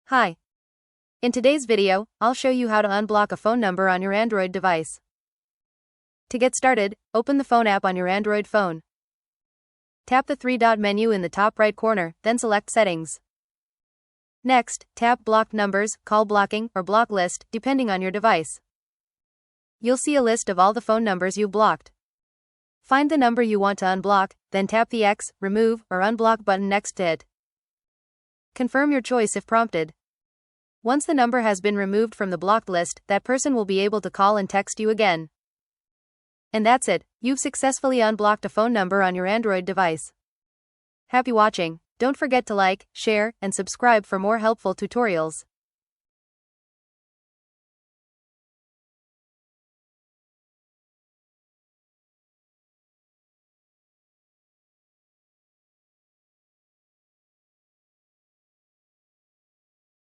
Hi. In today's video, I'll show you how to unblock a phone number on your Android device. To get started, open the phone app on your Android phone. Tap the three-dot menu in the top right corner, then select Settings. Next, tap Blocked Numbers, Call Blocking, or Block List, depending on your device. You'll see a list of all the phone numbers you blocked. Find the number you want to unblock, then tap the X, Remove, or Unblock button next to it. Confirm your choice if prompted. Once the number has been removed from the blocked list, that person will be able to call and text you again. And that's it, you've successfully unblocked a phone number on your Android device. Happy watching. Don't forget to like, share, and subscribe for more helpful tutorials.